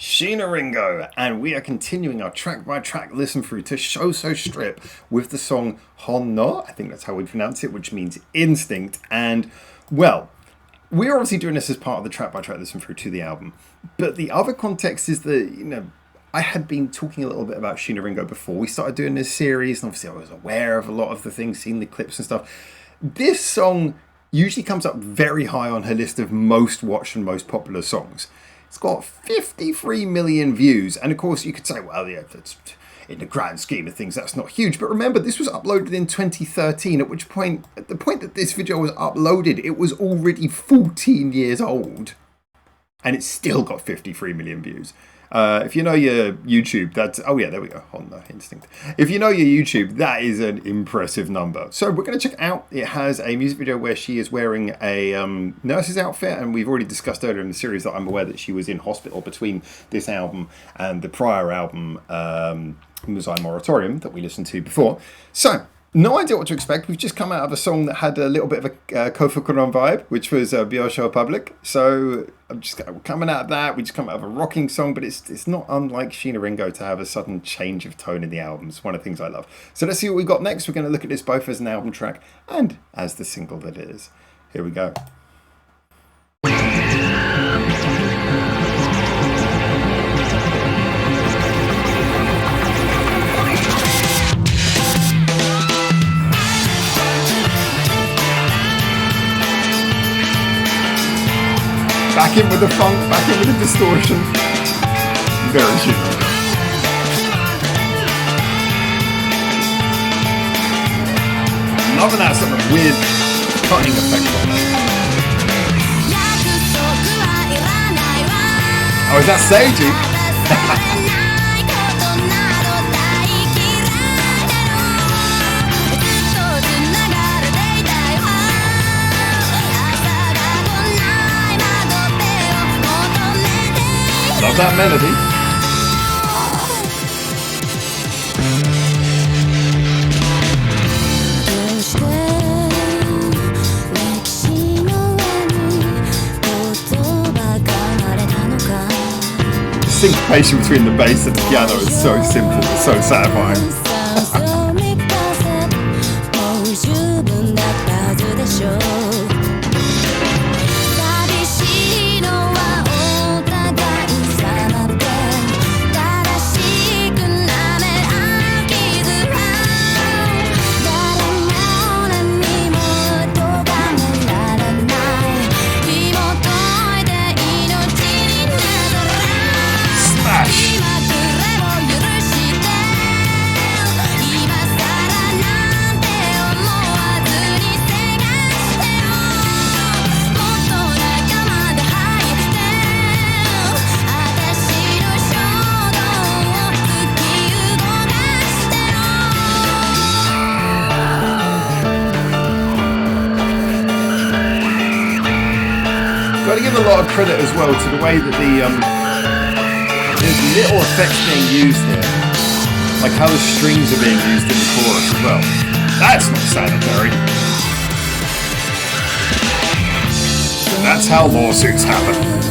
Sheena Ringo, and we are continuing our track by track listen through to Show So Strip with the song Hon No, I think that's how we pronounce it, which means instinct. And well, we're obviously doing this as part of the track by track listen through to the album, but the other context is that, I had been talking a little bit about Sheena Ringo before we started doing this series, and obviously I was aware of a lot of the things, seen the clips and stuff. This song usually comes up very high on her list of most watched and most popular songs. It's got 53 million views, and of course you could say, well, yeah, that's, in the grand scheme of things, that's not huge. But remember, this was uploaded in 2013, at which point, at the point that this video was uploaded, it was already 14 years old, and it's still got 53 million views. If you know your YouTube, that's... Oh, yeah, there we go. Honda Instinct. If you know your YouTube, that is an impressive number. So we're going to check it out. It has a music video where she is wearing a nurse's outfit, and we've already discussed earlier in the series that I'm aware that she was in hospital between this album and the prior album, Musai Moratorium, that we listened to before. So... no idea what to expect. We've just come out of a song that had a little bit of a Kofukuron vibe, which was Byosho Public. So I'm just coming out of that. We just come out of a rocking song, but it's not unlike Sheena Ringo to have a sudden change of tone in the album. It's one of the things I love. So let's see what we've got next. We're going to look at this both as an album track and as the single that it is. Here we go. Back in with the funk, back in with the distortion. Very Sheena. Loving that sort of weird cutting effect on it. Oh, is that Seiji? Love that melody. The syncopation between the bass and the piano is so simple, so satisfying. Got to give a lot of credit as well to the way that there's little effects being used here, like how the strings are being used in the chorus as well. That's not sanitary. That's how lawsuits happen.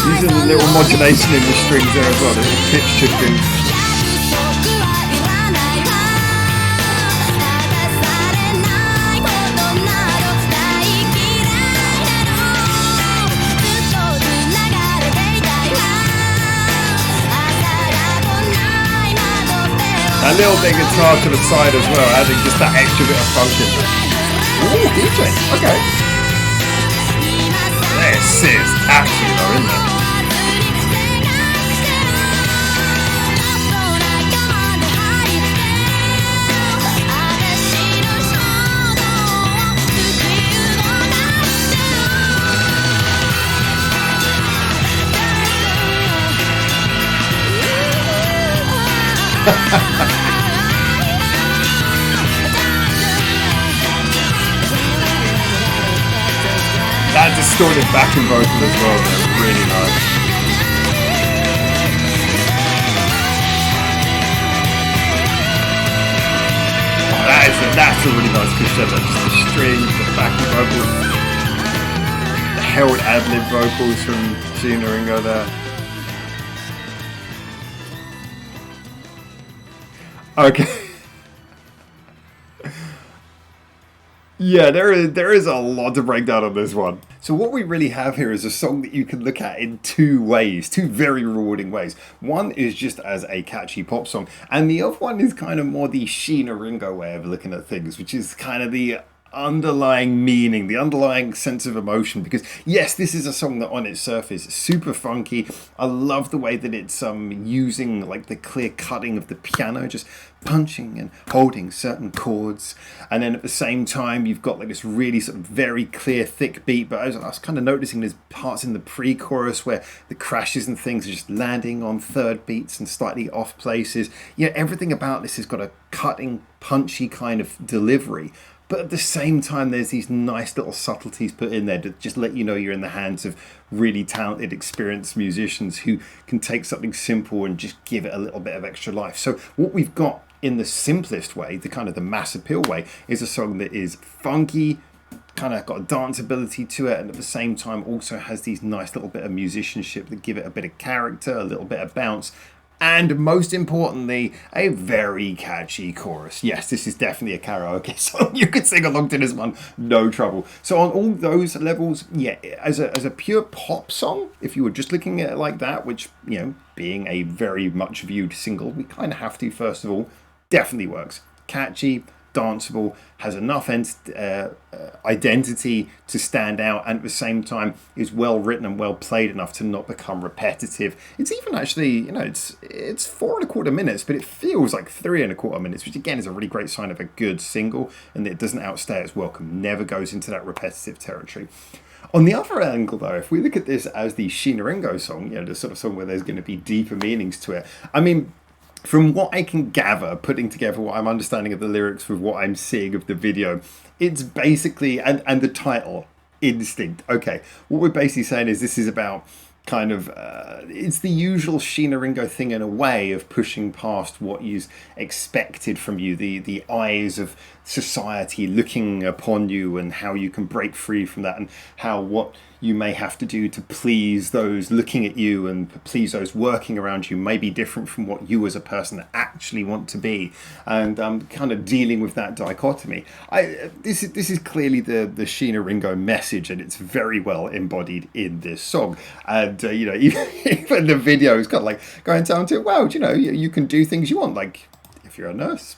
Using a little modulation in the strings there as well, there's a pitch shifting. A little bit of guitar to the side as well, adding just that extra bit of funk in there. Ooh, DJ, okay. This is catchy though, isn't it? That distorted backing vocal as well, though, really nice. That's a really nice crescendo. Just the strings, the backing vocals, the held ad-lib vocals from Gina Ringo there. Okay. Yeah, there is a lot to break down on this one. So what we really have here is a song that you can look at in two ways, two very rewarding ways. One is just as a catchy pop song, and the other one is kind of more the Sheena Ringo way of looking at things, which is kind of the underlying meaning, the underlying sense of emotion. Because yes, this is a song that on its surface is super funky. I love the way that it's using like the clear cutting of the piano, just punching and holding certain chords, and then at the same time you've got like this really sort of very clear thick beat. But I was kind of noticing there's parts in the pre-chorus where the crashes and things are just landing on third beats and slightly off places. Yeah, everything about this has got a cutting, punchy kind of delivery. But at the same time, there's these nice little subtleties put in there to just let you know you're in the hands of really talented, experienced musicians who can take something simple and just give it a little bit of extra life. So what we've got in the simplest way, the kind of the mass appeal way, is a song that is funky, kind of got a danceability to it, and at the same time also has these nice little bit of musicianship that give it a bit of character, a little bit of bounce, and most importantly, a very catchy chorus. Yes, this is definitely a karaoke song. You could sing along to this one, no trouble. So on all those levels, yeah, as a pure pop song, if you were just looking at it like that, which, you know, being a very much viewed single, we kind of have to first of all, definitely works. Catchy, danceable, has enough identity to stand out, and at the same time is well written and well played enough to not become repetitive. It's even actually, you know, it's 4.25 minutes, but it feels like 3.25 minutes, which again is a really great sign of a good single, and that it doesn't outstay its welcome, never goes into that repetitive territory. On the other angle, though, if we look at this as the Sheena Ringo song, you know, the sort of song where there's going to be deeper meanings to it, I mean, from what I can gather, putting together what I'm understanding of the lyrics with what I'm seeing of the video, it's basically, and the title, Instinct. Okay, what we're basically saying is this is about kind of, it's the usual Sheena Ringo thing in a way of pushing past what is expected from you, the eyes of society looking upon you, and how you can break free from that, and how what you may have to do to please those looking at you and please those working around you may be different from what you as a person actually want to be, and kind of dealing with that dichotomy. This is clearly the Sheena Ringo message, and it's very well embodied in this song. And you know, even the video is kind of like going down to, well, you know, you can do things you want, like if you're a nurse,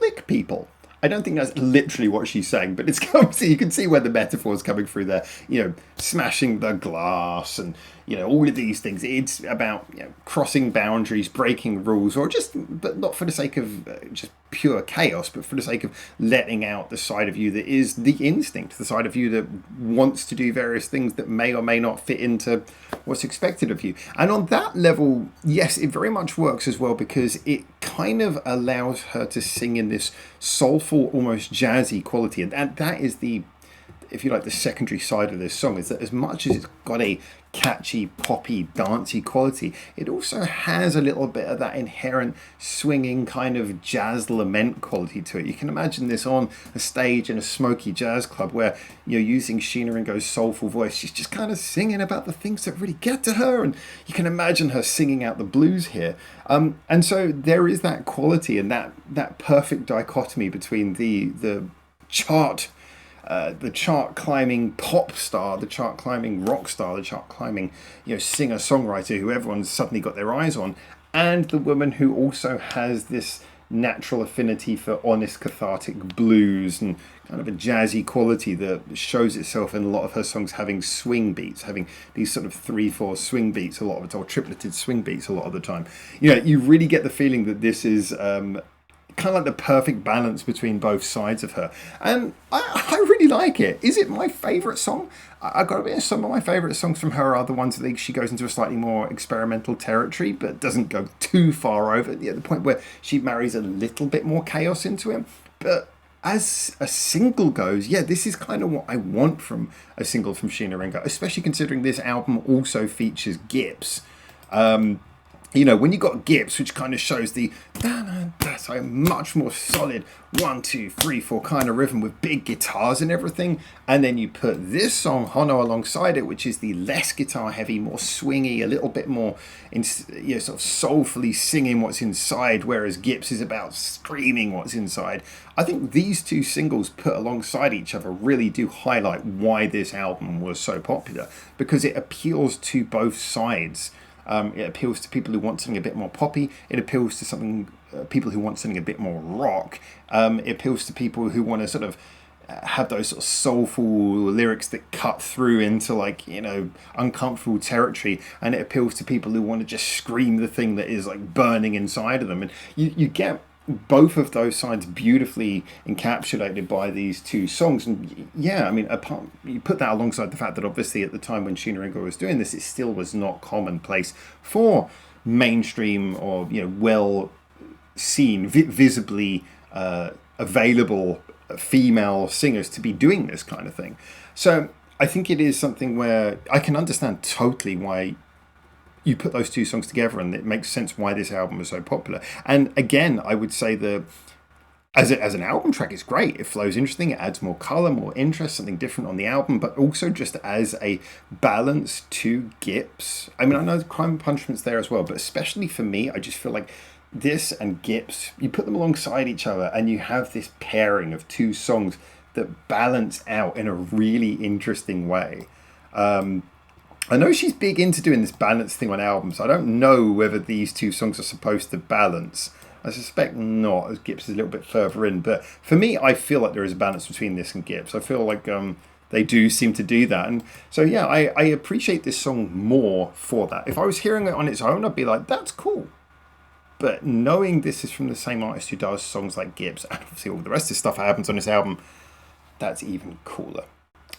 lick people. I don't think that's literally what she's saying, but it's you can see where the metaphor is coming through there. You know, smashing the glass and, you know, all of these things. It's about, you know, crossing boundaries, breaking rules, or just, but not for the sake of just pure chaos, but for the sake of letting out the side of you that is the instinct, the side of you that wants to do various things that may or may not fit into what's expected of you. And on that level, yes, it very much works as well, because it kind of allows her to sing in this soulful, almost jazzy quality. And that is the, if you like, the secondary side of this song, is that as much as it's got a catchy, poppy, dancey quality, it also has a little bit of that inherent swinging kind of jazz lament quality to it. You can imagine this on a stage in a smoky jazz club where you're using Sheena Ringo's soulful voice. She's just kind of singing about the things that really get to her, and you can imagine her singing out the blues here. And so there is that quality and that perfect dichotomy between the chart climbing pop star, the chart climbing rock star, the chart climbing, you know, singer songwriter who everyone's suddenly got their eyes on, and the woman who also has this natural affinity for honest cathartic blues and kind of a jazzy quality that shows itself in a lot of her songs having swing beats, having these sort of 3/4 swing beats a lot of it, or tripleted swing beats a lot of the time. You know, you really get the feeling that this is kind kind of like the perfect balance between both sides of her. And I really like it. Is it my favourite song? I got to admit, some of my favourite songs from her are the ones that she goes into a slightly more experimental territory, but doesn't go too far over. Yeah, the point where she marries a little bit more chaos into him. But as a single goes, yeah, this is kind of what I want from a single from Sheena Ringo, especially considering this album also features Gibbs. You know, when you got Gibbs, which kind of shows the so much more solid 1, 2, 3, 4 kind of rhythm with big guitars and everything, and then you put this song Hono alongside it, which is the less guitar heavy, more swingy, a little bit more sort of soulfully singing what's inside, whereas Gibbs is about screaming what's inside. I think these two singles put alongside each other really do highlight why this album was so popular, because it appeals to both sides. It appeals to people who want something a bit more poppy. It appeals to people who want something a bit more rock. It appeals to people who want to sort of have those sort of soulful lyrics that cut through into, like, you know, uncomfortable territory. And it appeals to people who want to just scream the thing that is like burning inside of them. And you get both of those sides beautifully encapsulated by these two songs. And yeah, I mean, you put that alongside the fact that obviously at the time when Sheena Ringo was doing this, it still was not commonplace for mainstream or, you know, well seen, visibly available female singers to be doing this kind of thing. So I think it is something where I can understand totally why you put those two songs together, and it makes sense why this album is so popular. And again, I would say that as an album track, it's great. It flows interesting. It adds more color, more interest, something different on the album, but also just as a balance to Gibbs. I mean, I know Crime and Punishment's there as well, but especially for me, I just feel like this and Gibbs, you put them alongside each other and you have this pairing of two songs that balance out in a really interesting way. I know she's big into doing this balance thing on albums. I don't know whether these two songs are supposed to balance. I suspect not, as Gibbs is a little bit further in. But for me, I feel like there is a balance between this and Gibbs. I feel like they do seem to do that. And so, yeah, I appreciate this song more for that. If I was hearing it on its own, I'd be like, that's cool. But knowing this is from the same artist who does songs like Gibbs, and obviously all the rest of the stuff that happens on this album, that's even cooler.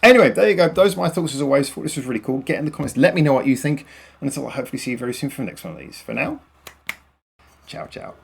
Anyway, there you go. Those are my thoughts as always. Thought this was really cool. Get in the comments. Let me know what you think. And until I hopefully see you very soon for the next one of these. For now, ciao, ciao.